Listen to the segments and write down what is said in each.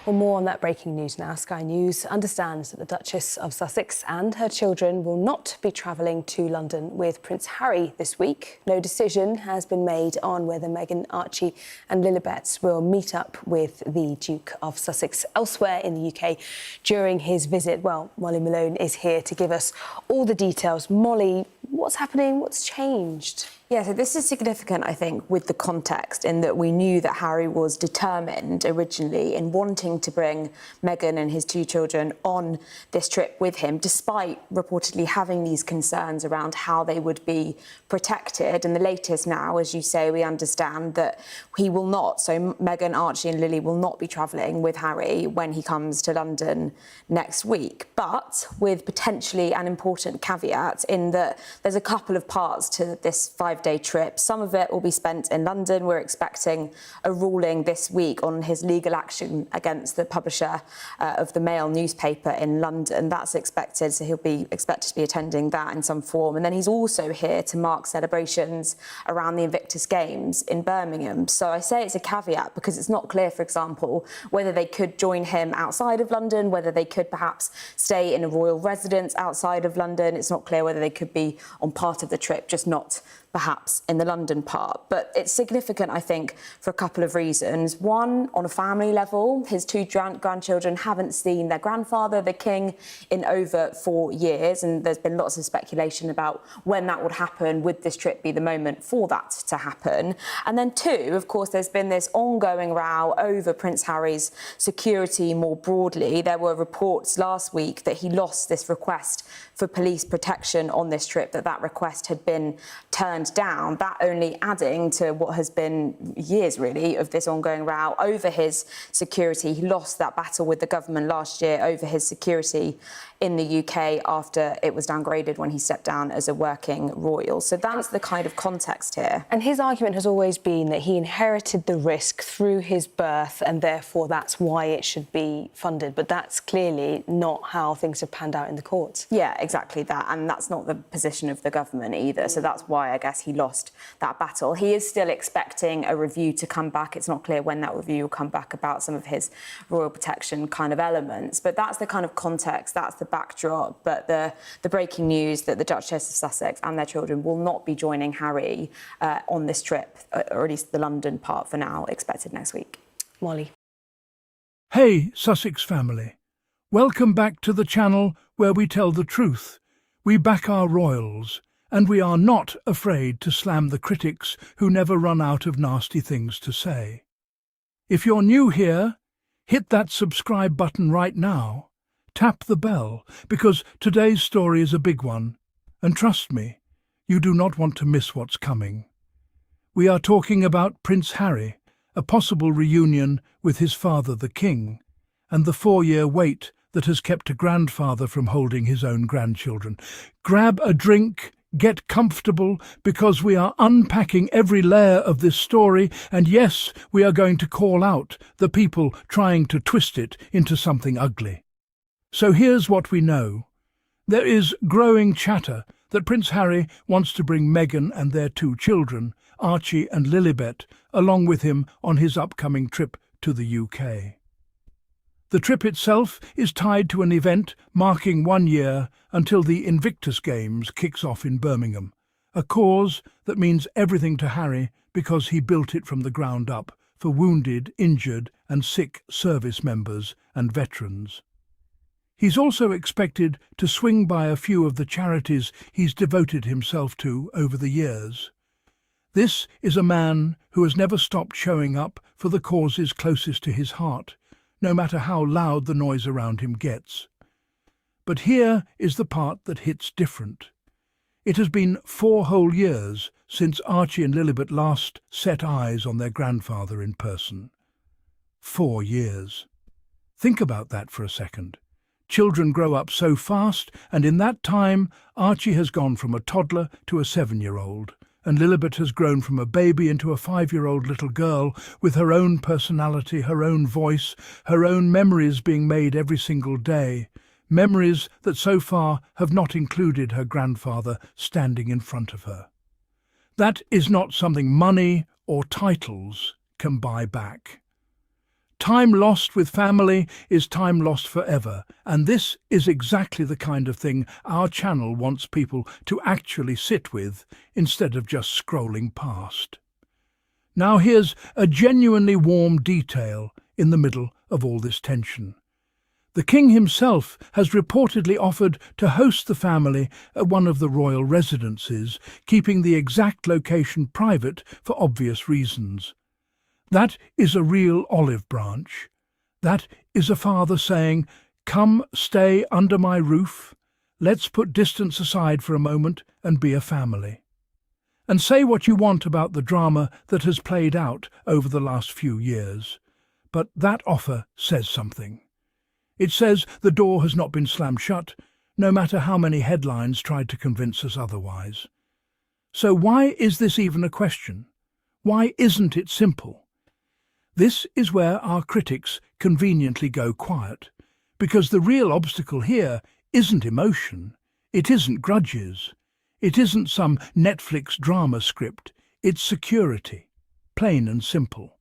Well, more on that breaking news now. Sky News understands that the Duchess of Sussex and her children will not be travelling to London with Prince Harry this week. No decision has been made on whether Meghan, Archie and Lilibet will meet up with the Duke of Sussex elsewhere in the UK during his visit. Well, Molly Malone is here to give us all the details. Molly, what's happening? What's changed? Yeah, so this is significant, I think, with the context in that we knew that Harry was determined originally in wanting to bring Meghan and his two children on this trip with him, despite reportedly having these concerns around how they would be protected. And the latest now, as you say, we understand that he will not. So Meghan, Archie and Lily will not be travelling with Harry when he comes to London next week, but with potentially an important caveat in that there's a couple of parts to this five-day trip. Some of it will be spent in London. We're expecting a ruling this week on his legal action against the publisher of the Mail newspaper in London. That's expected, so he'll be expected to be attending that in some form. And then he's also here to mark celebrations around the Invictus Games in Birmingham. So I say it's a caveat because it's not clear, for example, whether they could join him outside of London, whether they could perhaps stay in a royal residence outside of London. It's not clear whether they could be on part of the trip, just not perhaps in the London part. But it's significant, I think, for a couple of reasons. One, on a family level, his two grandchildren haven't seen their grandfather, the King, in over 4 years, and there's been lots of speculation about when that would happen. Would this trip be the moment for that to happen? And then two, of course, there's been this ongoing row over Prince Harry's security more broadly. There were reports last week that he lost this request for police protection on this trip, that request had been turned down, that only adding to what has been years, really, of this ongoing row over his security. He lost that battle with the government last year over his security in the UK after it was downgraded when he stepped down as a working royal. So that's the kind of context here. And his argument has always been that he inherited the risk through his birth and therefore that's why it should be funded. But that's clearly not how things have panned out in the courts. Yeah, exactly that. And that's not the position of the government either. So that's why I guess he lost that battle. He is still expecting a review to come back. It's not clear when that review will come back about some of his royal protection kind of elements. But that's the kind of context, that's the backdrop. But the breaking news that the Duchess of Sussex and their children will not be joining Harry on this trip, or at least the London part for now, expected next week. Molly. Hey, Sussex family. Welcome back to the channel where we tell the truth. We back our royals, and we are not afraid to slam the critics who never run out of nasty things to say. If you're new here, hit that subscribe button right now. Tap the bell, because today's story is a big one. And trust me, you do not want to miss what's coming. We are talking about Prince Harry, a possible reunion with his father, the King, and the 4-year wait that has kept a grandfather from holding his own grandchildren. Grab a drink, get comfortable, because we are unpacking every layer of this story, and yes, we are going to call out the people trying to twist it into something ugly. So here's what we know. There is growing chatter that Prince Harry wants to bring Meghan and their two children, Archie and Lilibet, along with him on his upcoming trip to the UK. The trip itself is tied to an event marking 1 year until the Invictus Games kicks off in Birmingham, a cause that means everything to Harry because he built it from the ground up for wounded, injured and sick service members and veterans. He's also expected to swing by a few of the charities he's devoted himself to over the years. This is a man who has never stopped showing up for the causes closest to his heart, no matter how loud the noise around him gets. But here is the part that hits different. It has been 4 whole years since Archie and Lilibet last set eyes on their grandfather in person. 4 years. Think about that for a second. Children grow up so fast, and in that time, Archie has gone from a toddler to a 7-year-old, and Lilibet has grown from a baby into a 5-year-old little girl with her own personality, her own voice, her own memories being made every single day, memories that so far have not included her grandfather standing in front of her. That is not something money or titles can buy back. Time lost with family is time lost forever, and this is exactly the kind of thing our channel wants people to actually sit with instead of just scrolling past. Now here's a genuinely warm detail in the middle of all this tension. The King himself has reportedly offered to host the family at one of the royal residences, keeping the exact location private for obvious reasons. That is a real olive branch. That is a father saying, "Come stay under my roof. Let's put distance aside for a moment and be a family." And say what you want about the drama that has played out over the last few years, but that offer says something. It says the door has not been slammed shut, no matter how many headlines tried to convince us otherwise. So why is this even a question? Why isn't it simple? This is where our critics conveniently go quiet, because the real obstacle here isn't emotion, it isn't grudges, it isn't some Netflix drama script, it's security, plain and simple.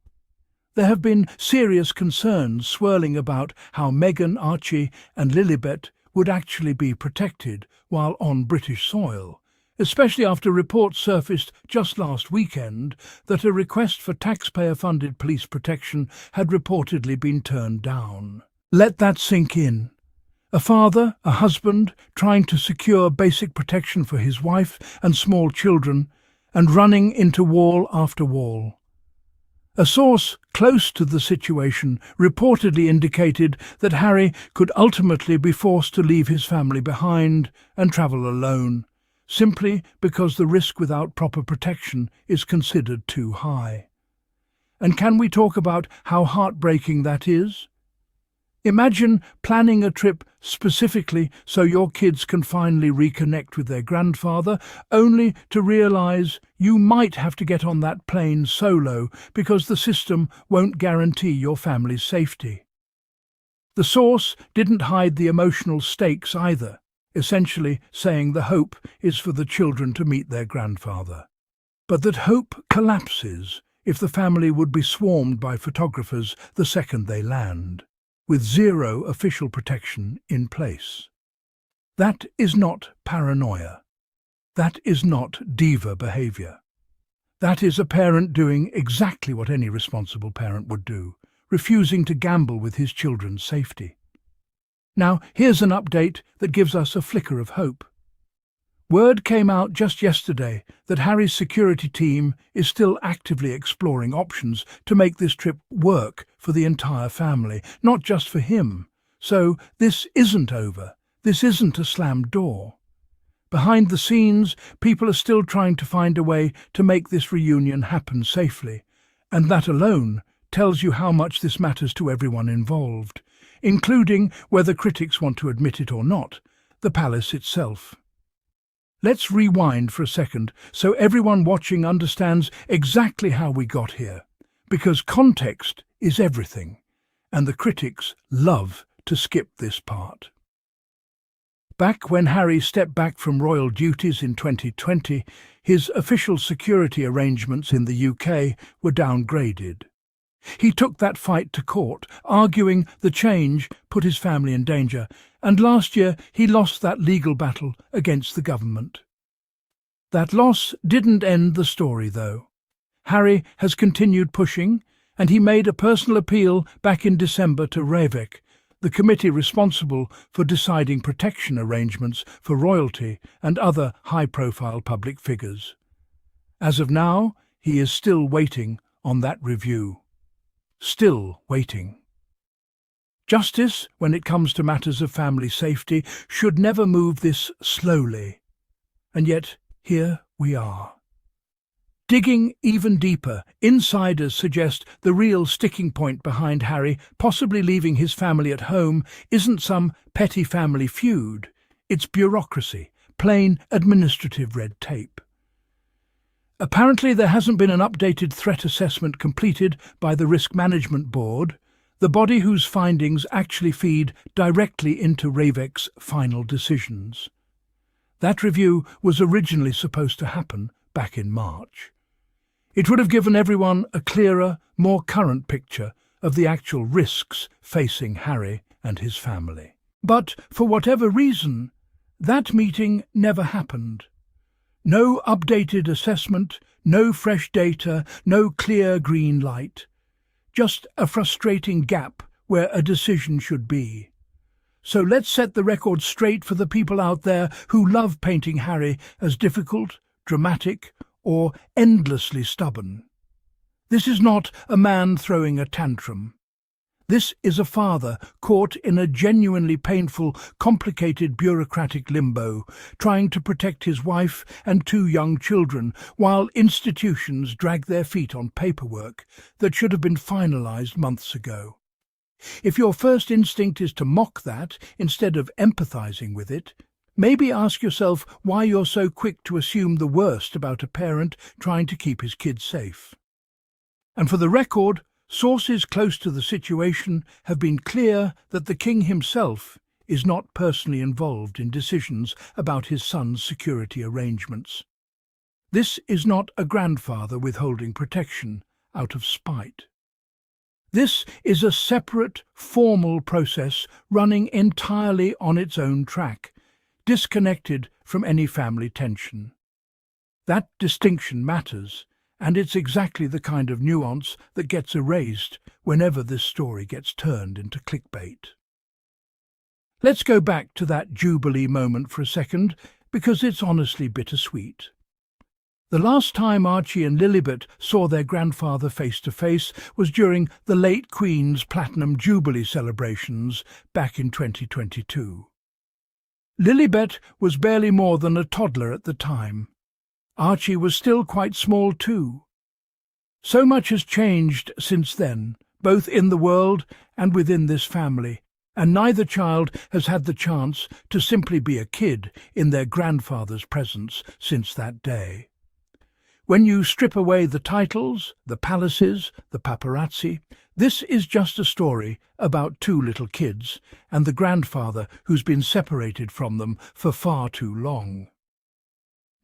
There have been serious concerns swirling about how Meghan, Archie and Lilibet would actually be protected while on British soil, especially after reports surfaced just last weekend that a request for taxpayer-funded police protection had reportedly been turned down. Let that sink in. A father, a husband, trying to secure basic protection for his wife and small children, and running into wall after wall. A source close to the situation reportedly indicated that Harry could ultimately be forced to leave his family behind and travel alone, simply because the risk without proper protection is considered too high. And can we talk about how heartbreaking that is? Imagine planning a trip specifically so your kids can finally reconnect with their grandfather, only to realize you might have to get on that plane solo because the system won't guarantee your family's safety. The source didn't hide the emotional stakes either, essentially saying the hope is for the children to meet their grandfather. But that hope collapses if the family would be swarmed by photographers the second they land, with zero official protection in place. That is not paranoia. That is not diva behavior. That is a parent doing exactly what any responsible parent would do, refusing to gamble with his children's safety. Now, here's an update that gives us a flicker of hope. Word came out just yesterday that Harry's security team is still actively exploring options to make this trip work for the entire family, not just for him. So this isn't over. This isn't a slammed door. Behind the scenes, people are still trying to find a way to make this reunion happen safely, and that alone tells you how much this matters to everyone involved, including, whether critics want to admit it or not, the palace itself. Let's rewind for a second so everyone watching understands exactly how we got here, because context is everything, and the critics love to skip this part. Back when Harry stepped back from royal duties in 2020, his official security arrangements in the UK were downgraded. He took that fight to court, arguing the change put his family in danger, and last year he lost that legal battle against the government. That loss didn't end the story, though. Harry has continued pushing, and he made a personal appeal back in December to Reunite, the committee responsible for deciding protection arrangements for royalty and other high-profile public figures. As of now, he is still waiting on that review. Still waiting. Justice, when it comes to matters of family safety, should never move this slowly. And yet, here we are. Digging even deeper, insiders suggest the real sticking point behind Harry possibly leaving his family at home isn't some petty family feud. It's bureaucracy, plain administrative red tape. Apparently there hasn't been an updated threat assessment completed by the Risk Management Board, the body whose findings actually feed directly into Reunite's final decisions. That review was originally supposed to happen back in March. It would have given everyone a clearer, more current picture of the actual risks facing Harry and his family. But for whatever reason, that meeting never happened. No updated assessment, no fresh data, no clear green light. Just a frustrating gap where a decision should be. So let's set the record straight for the people out there who love painting Harry as difficult, dramatic, or endlessly stubborn. This is not a man throwing a tantrum. This is a father caught in a genuinely painful, complicated bureaucratic limbo, trying to protect his wife and 2 young children, while institutions drag their feet on paperwork that should have been finalised months ago. If your first instinct is to mock that instead of empathising with it, maybe ask yourself why you're so quick to assume the worst about a parent trying to keep his kids safe. And for the record, sources close to the situation have been clear that the King himself is not personally involved in decisions about his son's security arrangements. This is not a grandfather withholding protection out of spite. This is a separate, formal process running entirely on its own track, disconnected from any family tension. That distinction matters, and it's exactly the kind of nuance that gets erased whenever this story gets turned into clickbait. Let's go back to that Jubilee moment for a second, because it's honestly bittersweet. The last time Archie and Lilibet saw their grandfather face to face was during the late Queen's Platinum Jubilee celebrations back in 2022. Lilibet was barely more than a toddler at the time. Archie was still quite small too. So much has changed since then, both in the world and within this family, and neither child has had the chance to simply be a kid in their grandfather's presence since that day. When you strip away the titles, the palaces, the paparazzi, this is just a story about 2 little kids and the grandfather who's been separated from them for far too long.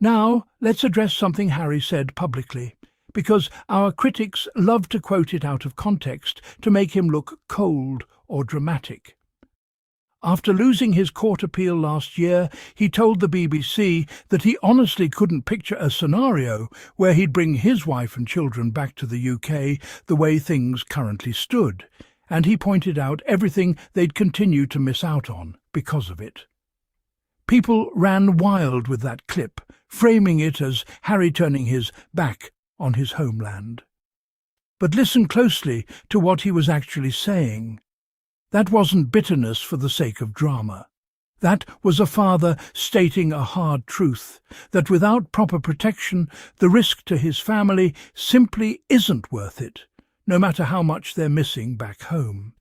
Now, let's address something Harry said publicly, because our critics love to quote it out of context to make him look cold or dramatic. After losing his court appeal last year, he told the BBC that he honestly couldn't picture a scenario where he'd bring his wife and children back to the UK the way things currently stood, and he pointed out everything they'd continue to miss out on because of it. People ran wild with that clip, framing it as Harry turning his back on his homeland. But listen closely to what he was actually saying. That wasn't bitterness for the sake of drama. That was a father stating a hard truth, that without proper protection, the risk to his family simply isn't worth it, no matter how much they're missing back home.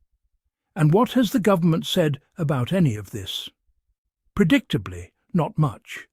And what has the government said about any of this? Predictably, not much.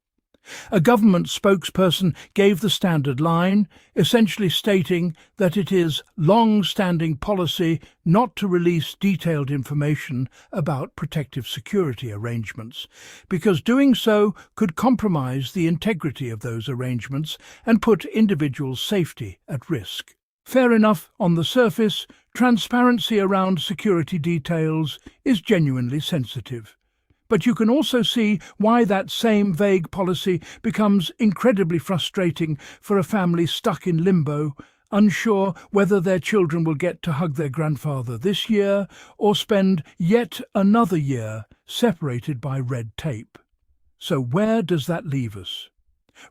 A government spokesperson gave the standard line, essentially stating that it is long-standing policy not to release detailed information about protective security arrangements, because doing so could compromise the integrity of those arrangements and put individuals' safety at risk. Fair enough on the surface, transparency around security details is genuinely sensitive. But you can also see why that same vague policy becomes incredibly frustrating for a family stuck in limbo, unsure whether their children will get to hug their grandfather this year or spend yet another year separated by red tape. So where does that leave us?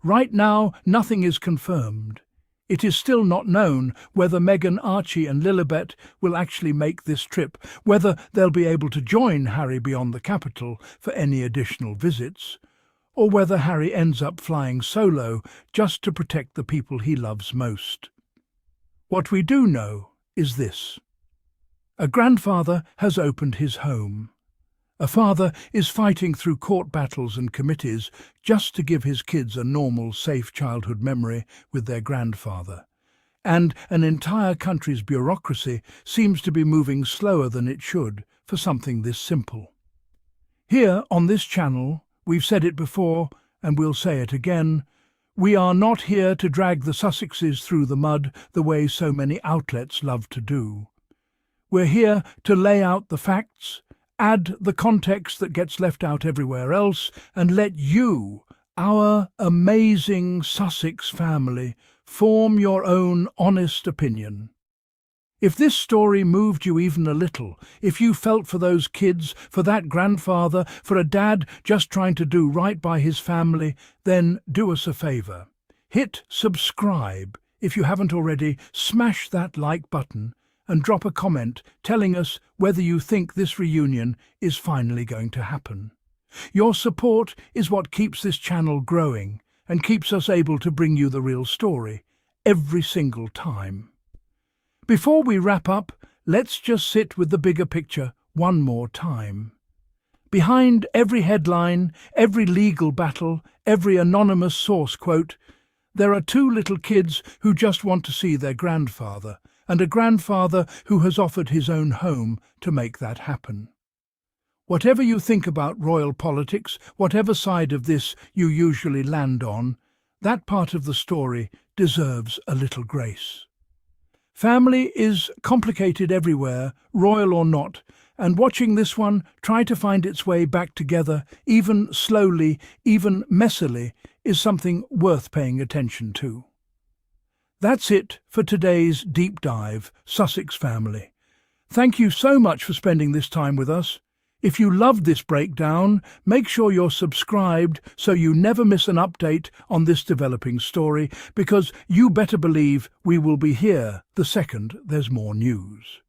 Right now, nothing is confirmed. It is still not known whether Meghan, Archie and Lilibet will actually make this trip, whether they'll be able to join Harry beyond the capital for any additional visits, or whether Harry ends up flying solo just to protect the people he loves most. What we do know is this. A grandfather has opened his home. A father is fighting through court battles and committees just to give his kids a normal, safe childhood memory with their grandfather. And an entire country's bureaucracy seems to be moving slower than it should for something this simple. Here on this channel, we've said it before and we'll say it again, we are not here to drag the Sussexes through the mud the way so many outlets love to do. We're here to lay out the facts, add the context that gets left out everywhere else, and let you, our amazing Sussex family, form your own honest opinion. If this story moved you even a little, if you felt for those kids, for that grandfather, for a dad just trying to do right by his family, then do us a favour. Hit subscribe. If you haven't already, smash that like button and drop a comment telling us whether you think this reunion is finally going to happen. Your support is what keeps this channel growing and keeps us able to bring you the real story every single time. Before we wrap up, let's just sit with the bigger picture one more time. Behind every headline, every legal battle, every anonymous source quote, there are two little kids who just want to see their grandfather, and a grandfather who has offered his own home to make that happen. Whatever you think about royal politics, whatever side of this you usually land on, that part of the story deserves a little grace. Family is complicated everywhere, royal or not, and watching this one try to find its way back together, even slowly, even messily, is something worth paying attention to. That's it for today's deep dive, Sussex family. Thank you so much for spending this time with us. If you loved this breakdown, make sure you're subscribed so you never miss an update on this developing story, because you better believe we will be here the second there's more news.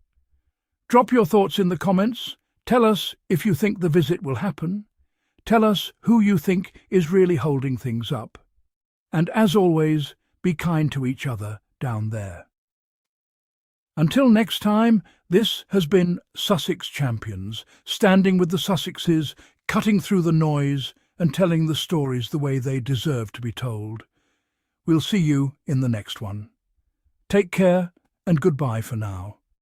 Drop your thoughts in the comments. Tell us if you think the visit will happen. Tell us who you think is really holding things up. And as always, be kind to each other down there. Until next time, this has been Sussex Champions, standing with the Sussexes, cutting through the noise and telling the stories the way they deserve to be told. We'll see you in the next one. Take care and goodbye for now.